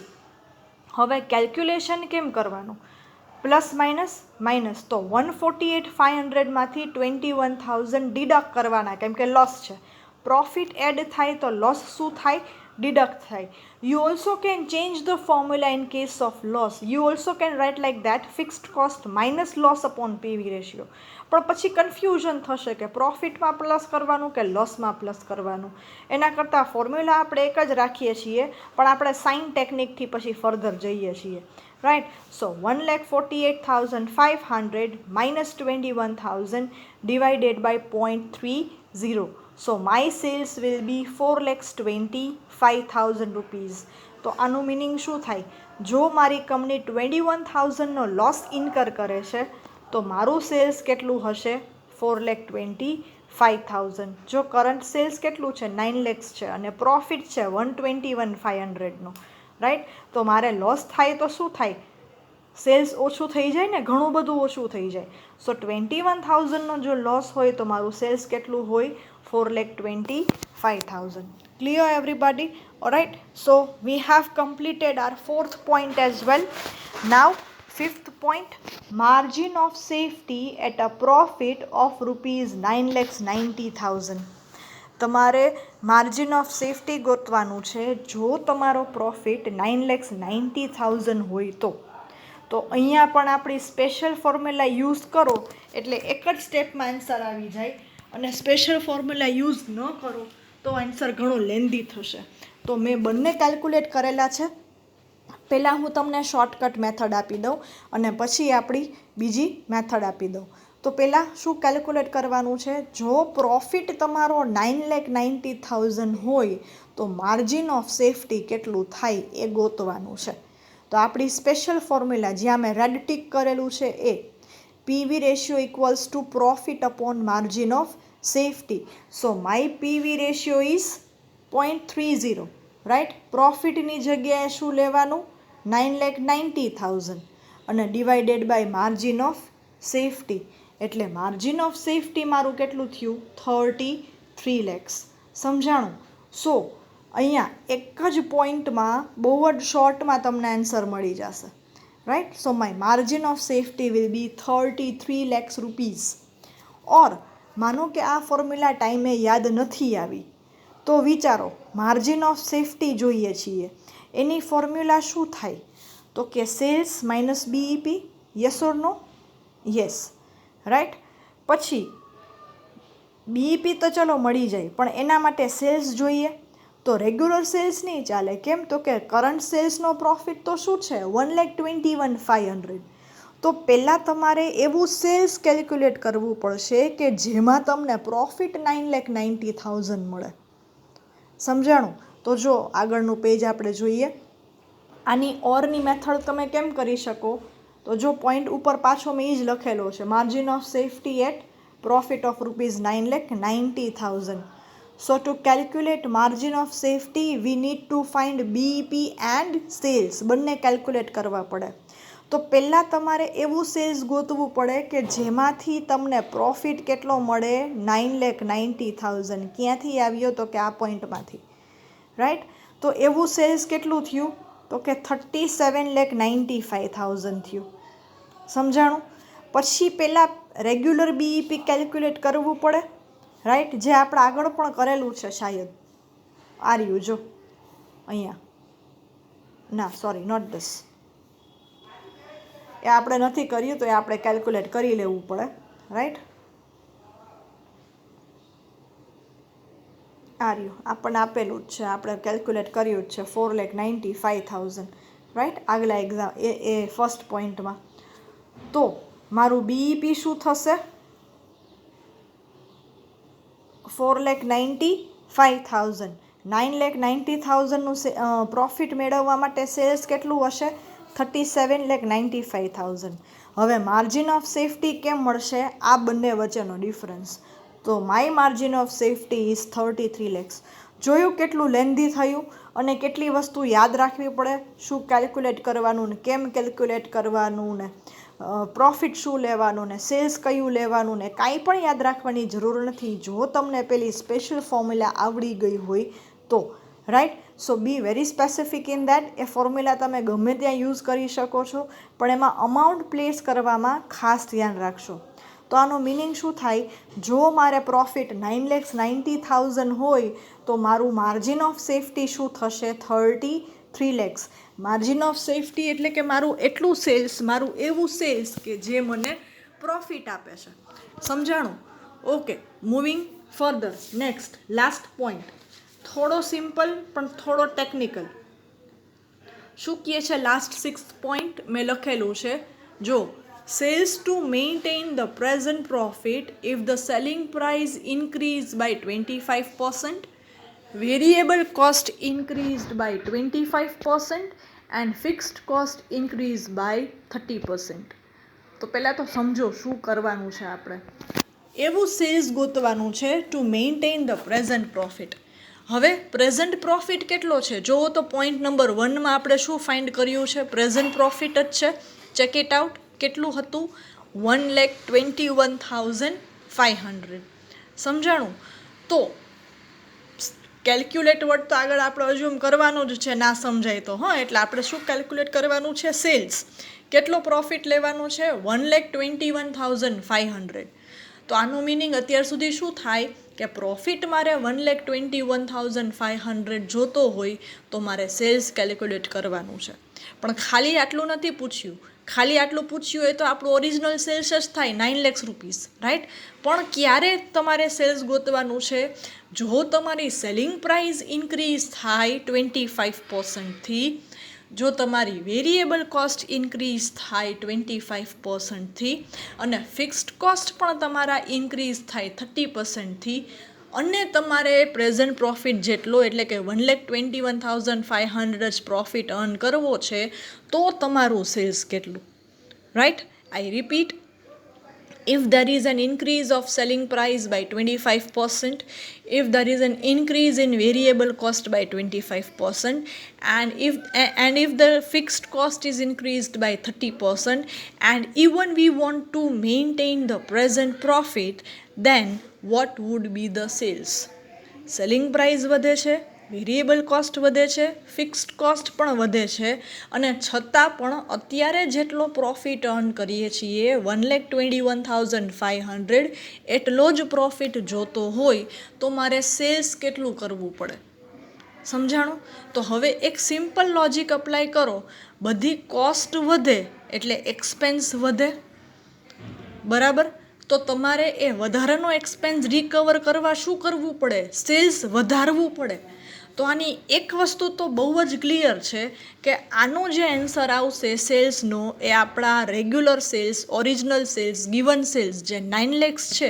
હવે કેલ્ક્યુલેશન કેમ કરવાનું? Plus minus. તો 148,500માંથી 21,000 ડિડક્ટ કરવાના, કેમ કે લોસ છે. પ્રોફિટ એડ થાય તો લોસ શું થાય? ડિડક્ટ થાય. You also can change the formula in case of loss. You also can write like that, fixed cost minus loss upon PV ratio. પણ પછી કન્ફ્યુઝન થશે કે પ્રોફિટમાં પ્લસ કરવાનું કે લોસમાં પ્લસ કરવાનું. એના કરતાં ફોર્મ્યુલા આપણે એક જ રાખીએ છીએ, પણ આપણે સાઇન ટેકનિકથી પછી ફર્ધર જઈએ છીએ, right. So 1,48,500 minus 21,000 divided by 0.30. So my sales will be 4,25,000 rupees. તો આનું મિનિંગ શું થાય? જો મારી કંપની 21,000નો લોસ ઇન્કર કરે છે તો મારું સેલ્સ કેટલું હશે? 4,25,000. જો કરંટ સેલ્સ કેટલું છે? 9 lakhs છે અને પ્રોફિટ છે 121,500નો, રાઈટ. તો મારે લોસ થાય તો શું થાય? સેલ્સ ઓછું થઈ જાય ને, ઘણું બધું ઓછું થઈ જાય. સો 21,000નો જો લોસ હોય તો મારું સેલ્સ કેટલું હોય? 4,25,000. 5,000. Clear everybody? Alright, so we have completed our fourth point as well. Now fifth point, margin of safety at a profit of rupees 9,90,000. તમારે માર્જિન ઓફ સેફટી ગોતવાનું છે જો તમારો પ્રોફિટ 9,90,000 હોય તો અહીંયા પણ આપણી સ્પેશિયલ ફોર્મ્યુલા યુઝ કરો એટલે એક જ સ્ટેપમાં આન્સર આવી જાય, અને સ્પેશિયલ ફોર્મ્યુલા યુઝ ન કરો તો આન્સર ઘણો લેન્ધી થશે. તો મેં બંને કેલ્ક્યુલેટ કરેલા છે. પહેલાં હું તમને શોર્ટકટ મેથડ આપી દઉં અને પછી આપણી બીજી મેથડ આપી દઉં. તો પહેલાં શું કેલ્ક્યુલેટ કરવાનું છે, જો પ્રોફિટ તમારો 9,90,000 હોય તો માર્જિન ઓફ સેફટી કેટલું થાય એ ગોતવાનું છે. તો આપણી સ્પેશિયલ ફોર્મ્યુલા જ્યાં મેં રેડ ટીક કરેલું છે એ PV ratio equals to profit upon margin of safety. So my PV ratio is 0.30, right. પ્રોફિટની જગ્યાએ શું લેવાનું, 9,90,000 અને divided by margin of safety, એટલે માર્જિન ઓફ સેફટી મારું કેટલું થયું, 33 lakhs. સમજાણું? સો અહીંયા એક જ પોઈન્ટમાં બહુ જ શોર્ટમાં તમને આન્સર મળી જશે, right. So my margin of safety will be 33 lakhs rupees. ઓર માનો કે આ ફોર્મ્યુલા ટાઈમે યાદ નથી આવી તો વિચારો, માર્જિન ઓફ સેફટી જોઈએ છીએ, એની ફોર્મ્યુલા શું થાય, તો કે sales minus BEP. Yes or no? Yes, right. પછી બીઈપી તો ચલો મળી જાય, પણ એના માટે સેલ્સ જોઈએ. તો રેગ્યુલર સેલ્સ નહીં ચાલે. કેમ? તો કે કરંટ સેલ્સનો પ્રોફિટ તો શું છે, 1,21,500. તો પહેલાં તમારે એવું સેલ્સ કેલ્ક્યુલેટ કરવું પડશે કે જેમાં તમને પ્રોફિટ 9,90,000 મળે. સમજાણું? તો જો આગળનું પેજ આપણે જોઈએ. આની ઓરની મેથડ તમે કેમ કરી શકો, તો જો પોઈન્ટ ઉપર પાછો મેં એ જ લખેલો છે, margin of safety at profit of rupees 9,90,000. So to calculate margin of safety we need to find BEP and sales, બંને કેલ્ક્યુલેટ કરવા પડે. તો પહેલાં તમારે એવું સેલ્સ ગોતવું પડે કે જેમાંથી તમને પ્રોફિટ કેટલો મળે, 9,90,000. ક્યાંથી આવ્યો, તો કે આ પોઈન્ટમાંથી, રાઈટ. તો એવું સેલ્સ કેટલું થયું, તો કે 37,95,000 થયું. સમજાણું? પછી પહેલાં રેગ્યુલર બીઈપી કેલ્ક્યુલેટ કરવું પડે, રાઈટ, જે આપણે આગળ પણ કરેલું છે શાયદ. આ રહ્યું જો અહીંયા, ના સોરી નોટ ધીસ, એ આપણે નથી કર્યું તો એ આપણે કેલ્ક્યુલેટ કરી લેવું પડે, રાઈટ. આ રહ્યું આપણને આપેલું જ છે, આપણે કેલ્ક્યુલેટ કર્યું જ છે, 4,95,000, રાઈટ. આગલા એક્ઝામ એ ફર્સ્ટ પોઈન્ટમાં. તો મારું બીઈપી શું થશે, 4,95,000. 9,90,000નું પ્રોફિટ મેળવવા માટે સેલ્સ કેટલું હશે, 37,95,000. હવે માર્જિન ઓફ સેફટી કેમ મળશે, આ બંને વચ્ચેનો ડિફરન્સ. તો my margin of safety is 33 lakhs. જોયું કેટલું લેન્ધી થયું અને કેટલી વસ્તુ યાદ રાખવી પડે, શું કેલ્ક્યુલેટ કરવાનું ને કેમ કેલ્ક્યુલેટ કરવાનું ને પ્રોફિટ શું લેવાનું ને સેલ્સ કયું લેવાનું ને કાંઈ પણ યાદ રાખવાની જરૂર નથી જો તમને પેલી સ્પેશિયલ ફોર્મ્યુલા આવડી ગઈ હોય તો, right. So be very specific in that. A formula તમે ગમે ત્યાં યુઝ કરી શકો છો, પણ એમાં અમાઉન્ટ પ્લેસ કરવામાં ખાસ ધ્યાન રાખશો. તો આનો મિનિંગ શું થાય, જો મારે પ્રોફિટ 9,90,000 હોય તો મારું માર્જિન ઓફ સેફટી શું થશે, 33 lakhs. માર્જિન ઓફ સેફટી એટલે કે મારું એટલું સેલ્સ, મારું એવું સેલ્સ કે જે મને પ્રોફિટ આપે છે. સમજાણું? Okay, moving further. Next last point, થોડો સિમ્પલ પણ થોડો ટેકનિકલ. શું કહે છે લાસ્ટ 6th પોઈન્ટ મેં લખેલું છે, જો sales to maintain the present profit if the selling price increased by 25%, variable cost increased by 25% and fixed cost increased by 30%. તો પહેલાં તો સમજો શું કરવાનું છે આપણે. એવું સેલ્સ ગોતવાનું છે to maintain the present profit. હવે પ્રેઝન્ટ પ્રોફિટ કેટલો છે જોવો તો પોઈન્ટ નંબર 1માં આપણે શું ફાઇન્ડ કર્યું છે, પ્રેઝન્ટ પ્રોફિટ જ છે. Check it out. કેટલું હતું, 1,21,500. સમજાણું? તો કેલ્ક્યુલેટ વર્ડ તો આગળ આપણે અઝ્યુમ કરવાનું જ છે, ના સમજાય તો. એટલે આપણે શું કેલ્ક્યુલેટ કરવાનું છે? સેલ્સ. કેટલો પ્રોફિટ લેવાનો છે? 1,21,500. તો આનું મિનિંગ અત્યાર સુધી શું થાય કે પ્રોફિટ મારે 1,21,500 જોતો હોય તો મારે સેલ્સ કેલ્ક્યુલેટ કરવાનું છે. પણ ખાલી આટલું નથી પૂછ્યું. ખાલી આટલું પૂછ્યું હોય તો આપણું ઓરિજિનલ સેલ્સ જ થાય 9 લાખ રૂપીસ, રાઈટ? પણ ક્યારે તમારે સેલ્સ ગોતવાનું છે? જો તમારી સેલિંગ પ્રાઇસ ઇન્ક્રીઝ થાય 25%થી, જો તમારી વેરિયેબલ કોસ્ટ ઇન્ક્રીઝ થાય 25%થી, અને ફિક્સ્ડ કોસ્ટ પણ તમારા ઇન્ક્રીઝ થાય 30%થી, અને તમારે પ્રેઝન્ટ પ્રોફિટ જેટલો એટલે કે 1,21,500 જ પ્રોફિટ અર્ન કરવો છે, તો તમારું સેલ્સ કેટલું? Right? I repeat, if there is an increase of selling price by 25%, if there is an increase in variable cost by 25%, and if the fixed cost is increased by 30%, and even we want to maintain the present profit, then what would be the sales? Selling price વધે છે, વેરિયેબલ કોસ્ટ વધે છે, ફિક્સ્ડ કોસ્ટ પણ વધે છે, અને છતાં પણ અત્યારે જેટલો પ્રોફિટ અર્ન કરીએ છીએ 1,21,500 એટલો જ પ્રોફિટ જોતો હોય તો મારે સેલ્સ કેટલું કરવું પડે? સમજાણું? તો હવે એક સિમ્પલ લોજિક અપ્લાય કરો. બધી કોસ્ટ વધે એટલે એક્સપેન્સ વધે, બરાબર? તો તમારે એ વધારાનો એક્સપેન્સ રિકવર કરવા શું કરવું પડે? સેલ્સ વધારવું પડે. તો આની એક વસ્તુ તો બહુ જ ક્લિયર છે કે આનો જે આન્સર આવશે સેલ્સનો એ આપણા regular sales, original sales, given sales જે 9 lakhs છે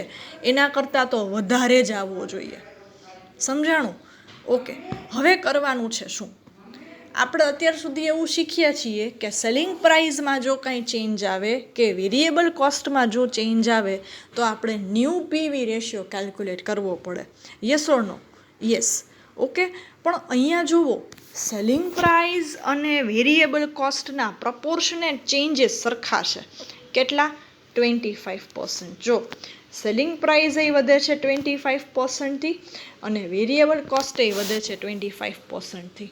એના કરતાં તો વધારે જ આવવો જોઈએ. સમજાણું? ઓકે, હવે કરવાનું છે શું? આપણે અત્યાર સુધી એવું શીખ્યા છીએ કે સેલિંગ પ્રાઇસમાં જો કાંઈ ચેન્જ આવે કે વેરિયેબલ કોસ્ટમાં જો ચેન્જ આવે તો આપણે ન્યૂ પીવી રેશિયો કેલ્ક્યુલેટ કરવો પડે. Yes or no? Yes. Okay, પણ અહીંયા જુઓ, સેલિંગ પ્રાઇસ અને વેરિયેબલ કોસ્ટના પ્રપોર્શનેટ ચેન્જીસ સરખા છે. કેટલા? 25%. જો સેલિંગ પ્રાઇસ એ વધે છે 25%થી, અને વેરિયેબલ કોસ્ટ એ વધે છે 25%થી,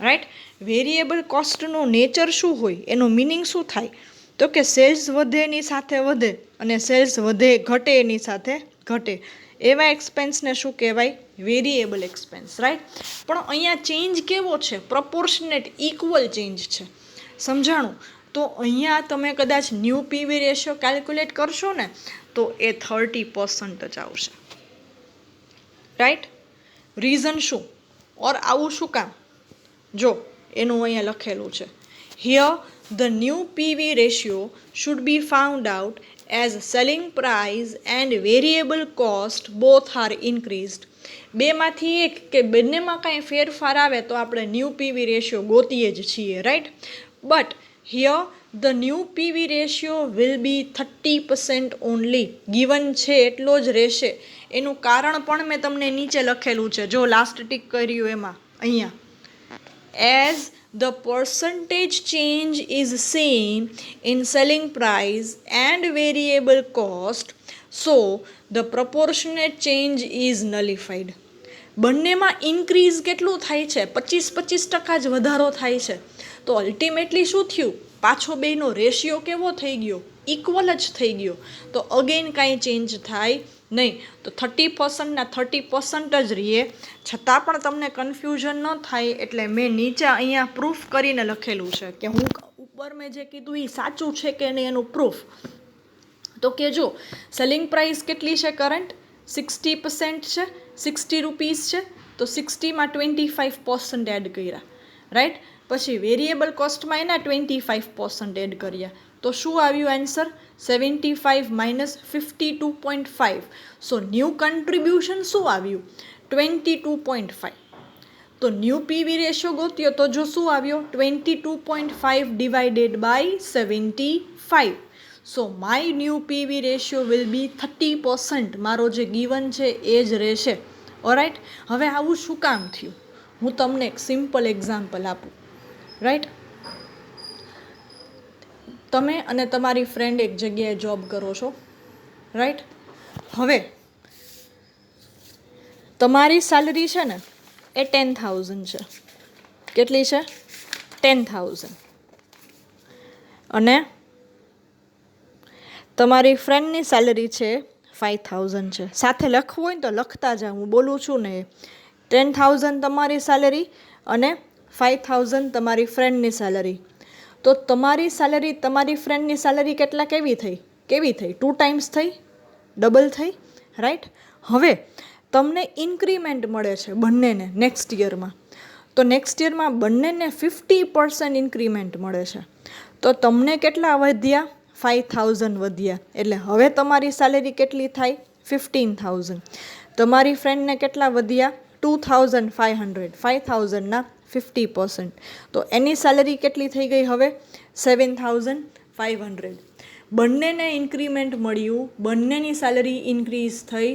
રાઈટ? વેરિયેબલ કોસ્ટનું નેચર શું હોય? એનો મિનિંગ શું થાય? તો કે સેલ્સ વધે એની સાથે વધે, અને સેલ્સ ઘટે એની સાથે ઘટે. એવા એક્સપેન્સને શું કહેવાય? Variable expense, right? પણ અહીંયા ચેન્જ કેવો છે? પ્રપોર્શનેટ, ઇક્વલ ચેન્જ છે. સમજાણું? તો અહીંયા તમે કદાચ ન્યૂ પીવી રેશિયો કેલ્ક્યુલેટ કરશો ને તો એ 30% જ આવશે, રાઈટ? રીઝન શું? ઓર આવું શું કામ? જો એનું અહીંયા લખેલું છે, here the new PV ratio should be found out as selling price and variable cost both are increased. બેમાંથી એક કે બંનેમાં કાંઈ ફેરફાર આવે તો આપણે ન્યૂ પીવી રેશિયો ગોતીએ જ છીએ, right? But here the new PV ratio will be 30% only. Given છે એટલો જ રહેશે. એનું કારણ પણ મેં તમને નીચે લખેલું છે, જો લાસ્ટ ટીક કર્યું એમાં, અહીંયા, as the percentage change is same in selling price and variable cost, so the proportionate change is nullified. બંનેમાં ઇન્ક્રીઝ કેટલું થાય છે? 25% જ વધારો થાય છે. તો અલ્ટિમેટલી શું થયું? પાછો બેનો રેશિયો કેવો થઈ ગયો? ઇક્વલ જ થઈ ગયો. તો અગેન કાંઈ ચેન્જ થાય નહીં. તો 30%ના 30% જ રહીએ. છતાં પણ તમને કન્ફ્યુઝન ન થાય એટલે મેં નીચે અહીંયા પ્રૂફ કરીને લખેલું છે કે હું ઉપર મેં જે કીધું એ સાચું છે કે નહીં એનું પ્રૂફ. તો કે જો સેલિંગ પ્રાઇસ કેટલી છે કરંટ? 60% છે, 60 રૂપીસ છે. તો 60માં 25% એડ કર્યા, રાઈટ? પછી વેરિયેબલ કોસ્ટમાં એના 25% એડ કર્યા. તો શું આવ્યું આન્સર? 75 માઇનસ 52.5. સો ન્યૂ કન્ટ્રીબ્યુશન શું આવ્યું? 22.5. તો ન્યૂ પીવી રેશિયો ગોત્યો તો જો શું આવ્યો? 22.5 divided by 75. So my new PV ratio will be 30%. મારો જે ગિવન છે એ જ રહેશે. ઓરાઇટ? હવે આવું શું કામ થયું? હું તમને એક સિમ્પલ એક્ઝામ્પલ આપું, રાઈટ? તમે અને તમારી ફ્રેન્ડ એક જગ્યાએ જોબ કરો છો, રાઈટ? હવે તમારી સેલરી છે ને એ 10,000 છે. કેટલી છે? 10,000. અને તમારી ફ્રેન્ડની સેલરી છે 5,000 છે. સાથે લખવું હોય ને તો લખતા જાઓ, હું બોલું છું ને. 10,000 તમારી સેલરી અને 5,000 તમારી ફ્રેન્ડની સેલરી. તો તમારી સેલરી તમારી ફ્રેન્ડની સેલરી કેવી થઈ? 2 ટાઈમ્સ થઈ, ડબલ થઈ, રાઈટ? હવે તમને ઇન્ક્રીમેન્ટ મળે છે બંનેને નેક્સ્ટ યરમાં. તો નેક્સ્ટ યરમાં બંનેને 50% ઇન્ક્રીમેન્ટ મળે છે. તો તમને કેટલા વધ્યા? 5,000 વધ્યા. એટલે હવે તમારી સેલરી કેટલી થાય? 15,000. તમારી ફ્રેન્ડને કેટલા વધ્યા? 2,500. 5,000ના 50%. તો એની સેલરી કેટલી થઈ ગઈ હવે? 7,500. બંનેને ઇન્ક્રીમેન્ટ મળ્યું, બંનેની સેલરી ઇન્ક્રીઝ થઈ.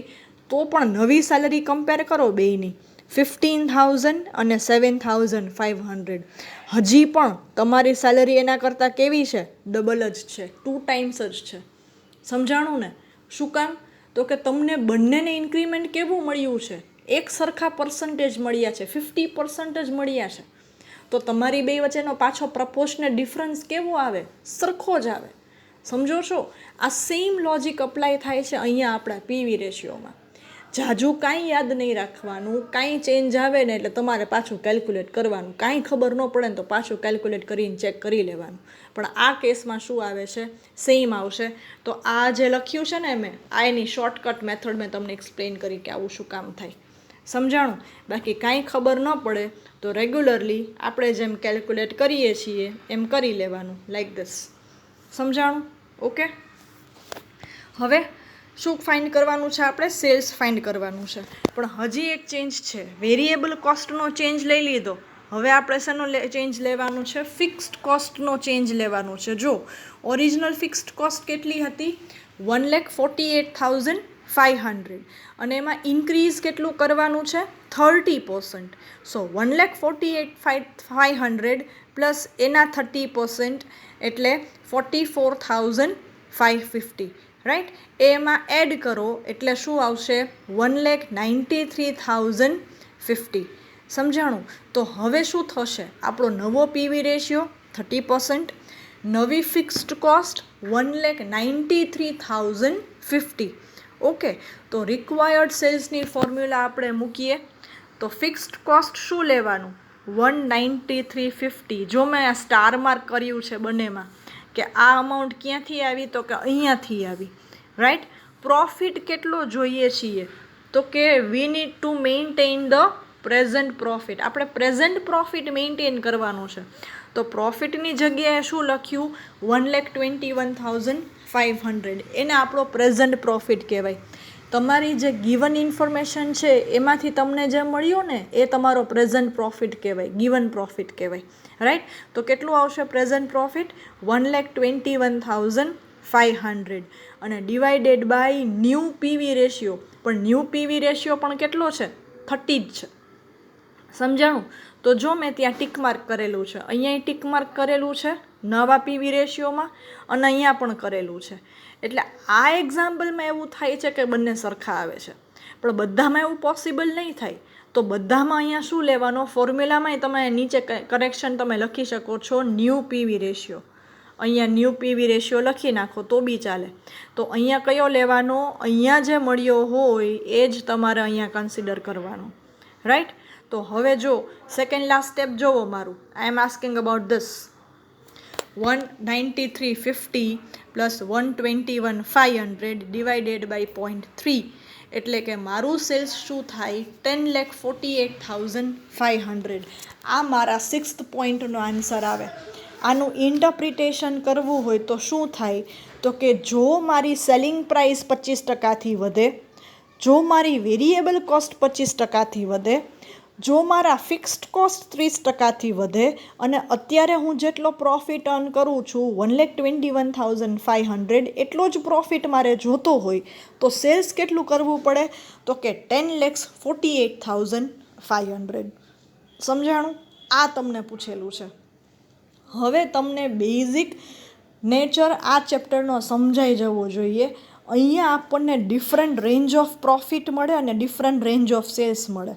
તો પણ નવી સેલરી કમ્પેર કરો બેયની, 15,000 અને 7,500. હજી પણ તમારી સેલરી એના કરતાં કેવી છે? ડબલ જ છે, 2 ટાઈમ્સ જ છે. સમજાણું ને? શું કામ? તો કે તમને બંનેને ઇન્ક્રીમેન્ટ કેવું મળ્યું છે? એક સરખા પર્સન્ટેજ મળ્યા છે, 50% જ મળ્યા છે. તો તમારી બે વચ્ચેનો પાછો પ્રપોર્શનલ ડિફરન્સ કેવો આવે? સરખો જ આવે. સમજો છો? આ સેમ લોજિક અપ્લાય થાય છે અહીંયા આપણા પીવી રેશિયોમાં. જાજુ કાંઈ યાદ નહીં રાખવાનું, કાંઈ ચેન્જ આવે ને એટલે તમારે પાછું કેલ્ક્યુલેટ કરવાનું. કાંઈ ખબર ન પડે ને તો પાછું કેલ્ક્યુલેટ કરીને ચેક કરી લેવાનું. પણ આ કેસમાં શું આવે છે? સેમ આવશે. તો આ જે લખ્યું છે ને મેં, આ એની શોર્ટકટ મેથડ મેં તમને એક્સપ્લેન કરી કે આવું શું કામ થાય. સમજાણું? બાકી કાંઈ ખબર ન પડે તો રેગ્યુલરલી આપણે જેમ કેલ્ક્યુલેટ કરીએ છીએ એમ કરી લેવાનું, લાઈક ધીસ. સમજાણું? ઓકે. હવે શું ફાઇન્ડ કરવાનું છે આપણે? સેલ્સ ફાઇન્ડ કરવાનું છે. પણ હજી એક ચેન્જ છે. વેરિયેબલ કોસ્ટનો ચેન્જ લઈ લીધો. હવે આપણે શેનો ચેન્જ લેવાનું છે? ફિક્સ્ડ કોસ્ટનો ચેન્જ લેવાનું છે. જો ઓરિજિનલ ફિક્સ્ડ કોસ્ટ કેટલી હતી? 1,48,500. અને એમાં ઇન્ક્રીઝ કેટલું કરવાનું છે? 30%. સો 1,48,500 પ્લસ એના 30% એટલે 44,550. રાઈટ? એમાં એડ કરો એટલે શું આવશે? 1,93,050. સમજાણું? તો હવે શું થશે? આપણો નવો પીવી રેશિયો 30%, નવી ફિક્સ્ડ કોસ્ટ 1,93,050. ઓકે. તો રિક્વાયર્ડ સેલ્સની ફોર્મ્યુલા આપણે મૂકીએ. તો ફિક્સ્ડ કોસ્ટ શું લેવાનું? 1,93,50. જો મેં આ સ્ટાર માર્ક કર્યું છે બંનેમાં કે આ અમાઉન્ટ ક્યાંથી આવી? તો કે અહીંયાથી આવી. રાઈટ? પ્રોફિટ કેટલો જોઈએ છીએ? તો કે વી need to maintain the present profit. આપણે પ્રેઝન્ટ પ્રોફિટ મેન્ટેન કરવાનું છે. તો પ્રોફિટની જગ્યાએ શું લખ્યું? 1,21,500. એને આપણો પ્રેઝન્ટ પ્રોફિટ કહેવાય. તમારી જે ગિવન ઇન્ફોર્મેશન છે એમાંથી તમને જે મળ્યું ને એ તમારો પ્રેઝન્ટ પ્રોફિટ કહેવાય, ગિવન પ્રોફિટ કહેવાય. રાઈટ? તો કેટલું આવશે પ્રેઝન્ટ પ્રોફિટ? 1,21,500. અને divided by new PV ratio. પણ ન્યૂ પીવી રેશિયો પણ કેટલો છે? 30 જ છે. સમજાણું? તો જો મેં ત્યાં ટીક માર્ક કરેલું છે, અહીંયા ટીક માર્ક કરેલું છે નવા પીવી રેશિયોમાં, અને અહીંયા પણ કરેલું છે. એટલે આ એક્ઝામ્પલમાં એવું થાય છે કે બંને સરખા આવે છે. પણ બધામાં એવું પોસિબલ નહીં થાય. તો બધામાં અહીંયા શું લેવાનો? ફોર્મ્યુલામાંય તમે નીચે કરેક્શન તમે લખી શકો છો, ન્યૂ પીવી રેશિયો. અહીંયા ન્યૂ પીવી રેશિયો લખી નાખો તો બી ચાલે. તો અહીંયા કયો લેવાનો? અહીંયા જે મળ્યો હોય એ જ તમારે અહીંયા કન્સિડર કરવાનો. રાઈટ? તો હવે જો સેકન્ડ લાસ્ટ સ્ટેપ જોવો મારું. I am asking about this. 1,93,50 plus 1,21,500 divided by 0.3. એટલે કે મારું સેલ્સ શું થાય? 10,48,500. આ મારા 6th પોઈન્ટનો આન્સર આવે. આનું ઇન્ટરપ્રિટેશન કરવું હોય તો શું થાય? તો કે જો મારી સેલિંગ પ્રાઇસ 25%થી વધે, જો મારી વેરિયેબલ કોસ્ટ 25%થી વધે, જો મારા ફિક્સ્ડ કોસ્ટ 30%થી વધે, અને અત્યારે હું જેટલો પ્રોફિટ અર્ન કરું છું 1,21,500 એટલો જ પ્રોફિટ મારે જોતો હોય તો સેલ્સ કેટલું કરવું પડે? તો કે 10,48,500. સમજાણું? આ તમને પૂછેલું છે. હવે તમને બેઝિક નેચર આ ચેપ્ટરનો સમજાઈ જવો જોઈએ. અહીંયા આપણને ડિફરન્ટ રેન્જ ઓફ પ્રોફિટ મળે અને ડિફરન્ટ રેન્જ ઓફ સેલ્સ મળે.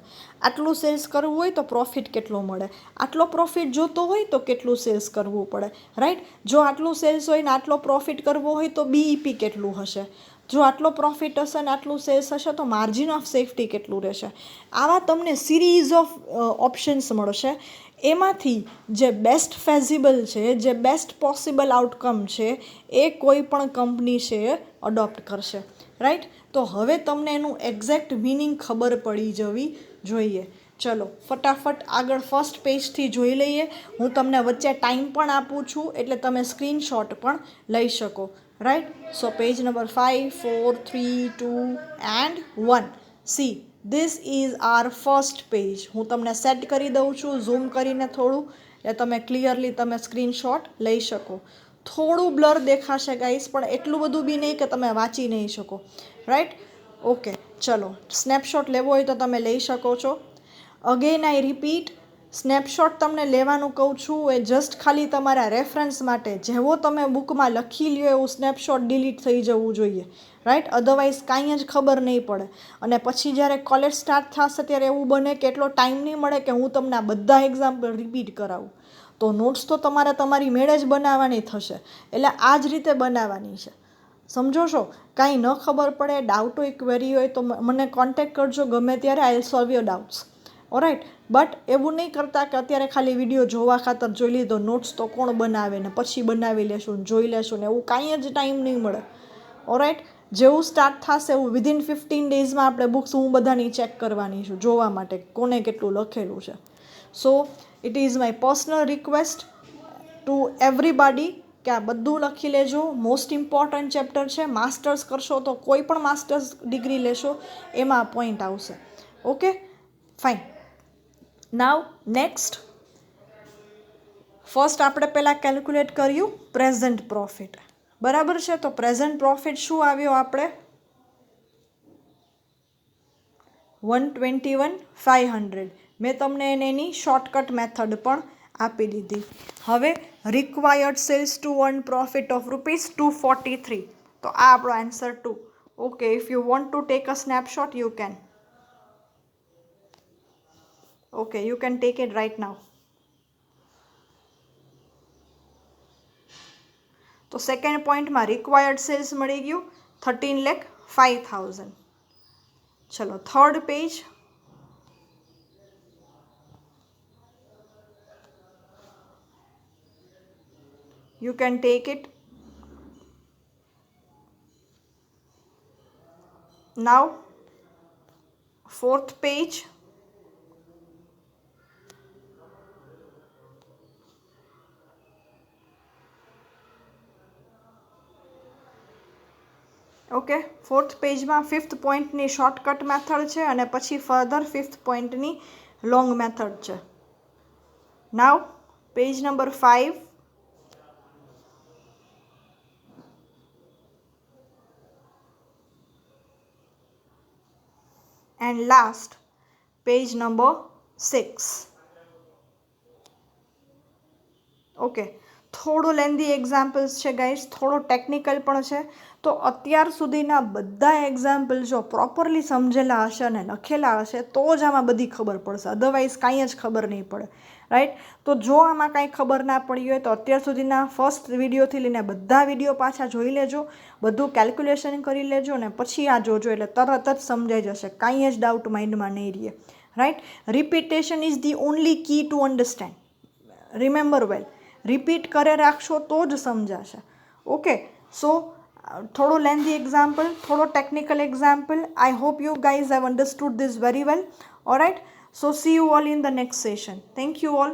આટલું સેલ્સ કરવું હોય તો પ્રોફિટ કેટલો મળે, આટલો પ્રોફિટ જોતો હોય તો કેટલું સેલ્સ કરવું પડે, રાઈટ. જો આટલું સેલ્સ હોય ને આટલો પ્રોફિટ કરવો હોય તો બીઈપી કેટલું હશે, જો આટલો પ્રોફિટ હશે ને આટલું સેલ્સ હશે તો માર્જિન ઓફ સેફ્ટી કેટલું રહેશે. આવા તમને સિરીઝ ઓફ ઓપ્શન્સ મળશે. એમાંથી જે બેસ્ટ ફેઝિબલ છે, જે બેસ્ટ પોસિબલ આઉટકમ છે, એ કોઈ પણ કંપની છે અડોપ્ટ કરશે, રાઈટ. તો હવે તમને એનું એક્ઝેક્ટ મિનિંગ ખબર પડી જવી જોઈએ. ચલો ફટાફટ આગળ ફર્સ્ટ પેજથી જોઈ લઈએ. હું તમને વચ્ચે ટાઈમ પણ આપું છું એટલે તમે સ્ક્રીનશોટ પણ લઈ શકો, right. So page number 5, 4, 3, 2 and 1. See this is our first page. હું તમને સેટ કરી દઉં છું ઝૂમ કરીને થોડું, એટલે તમે ક્લિયરલી તમે સ્ક્રીનશોટ લઈ શકો. થોડું બ્લર દેખાશે ગાઈસ, પણ એટલું બધું બી નહીં કે તમે વાંચી નહીં શકો, રાઈટ. ઓકે ચલો, સ્નેપશોટ લેવો હોય તો તમે લઈ શકો છો. અગેન આઈ રિપીટ, સ્નેપશોટ તમને લેવાનું કહું છું એ જસ્ટ ખાલી તમારા રેફરન્સ માટે. જેવો તમે બુકમાં લખી લ્યો એવું સ્નેપશોટ ડિલીટ થઈ જવું જોઈએ, રાઈટ. અધરવાઇઝ કાંઈ જ ખબર નહીં પડે. અને પછી જ્યારે કોલેજ સ્ટાર્ટ થશે ત્યારે એવું બને કે એટલો ટાઈમ નહીં મળે કે હું તમને આ બધા એક્ઝામ્પલ રિપીટ કરાવું. તો નોટ્સ તો તમારે તમારી મેળે જ બનાવવાની થશે, એટલે આ જ રીતે બનાવવાની છે, સમજો છો. કાંઈ ન ખબર પડે, ડાઉટ હોય, ક્વેરી હોય તો મને કોન્ટેક્ટ કરજો ગમે ત્યારે. I will solve your doubts, alright. But એવું નહીં કરતા કે અત્યારે ખાલી વિડીયો જોવા ખાતર જોઈ લીધો, નોટ્સ તો કોણ બનાવે ને પછી બનાવી લેશું ને જોઈ લેશું ને, એવું કાંઈ જ ટાઈમ નહીં મળે, ઓરાઈટ. જેવું સ્ટાર્ટ થશે એવું વિધિન 15 ડેઝમાં આપણે બુક્સ હું બધાની ચેક કરવાની છું જોવા માટે કોને કેટલું લખેલું છે. So it is my personal request two everybody કે આ બધું લખી લેજો. મોસ્ટ ઇમ્પોર્ટન્ટ ચેપ્ટર છે. માસ્ટર્સ કરશો તો કોઈ પણ માસ્ટર્સ ડિગ્રી લેશો એમાં પોઈન્ટ આવશે. Okay fine. Now next, first આપણે પહેલાં કેલ્ક્યુલેટ કર્યું પ્રેઝન્ટ પ્રોફિટ, બરાબર છે. તો પ્રેઝન્ટ પ્રોફિટ શું આવ્યો આપણે 121,500. મેં તમને એની શોર્ટકટ મેથડ પણ આપી દીધી. હવે required sales to earn profit of ₹243. તો આ આપણો answer 2. Okay, if you want to take a snapshot you can. Okay, you can take it right now. તો સેકન્ડ પોઈન્ટમાં રિક્વાયર્ડ સેલ્સ મળી ગયું 13,05,000. ચલો third page. You can take it. Now, fourth page. Okay, fourth પેજમાં ફિફ્થ પોઈન્ટની શોર્ટકટ મેથડ છે અને પછી ફર્ધર ફિફ્થ પોઈન્ટની લોંગ મેથડ છે. Now page number 5. and last page number 6. Okay, થોડું લેન્ધી એક્ઝામ્પલ્સ છે ગાઈસ, થોડો ટેકનિકલ પણ છે. તો અત્યાર સુધીના બધા એક્ઝામ્પલ જો પ્રોપરલી સમજેલા હશે અને લખેલા હશે તો જ આમાં બધી ખબર પડશે, અધરવાઇઝ કાંઈ જ ખબર નહીં પડે, રાઈટ. તો જો આમાં કાંઈ ખબર ના પડી હોય તો અત્યાર સુધીના ફર્સ્ટ વિડીયોથી લઈને બધા વિડીયો પાછા જોઈ લેજો, બધું કેલ્ક્યુલેશન કરી લેજો અને પછી આ જોજો એટલે તરત જ સમજાઈ જશે, કાંઈ જ ડાઉટ માઇન્ડમાં નહીં રહે, right. Repetition is the only key to understand. Remember well, repeat કરે રાખશો તો જ સમજાશે. ઓકે, સો થોડો લેન્ધી એક્ઝામ્પલ, થોડો technical example. I hope you guys have understood this very well. Alright, so see you all in the next session. Thank you all.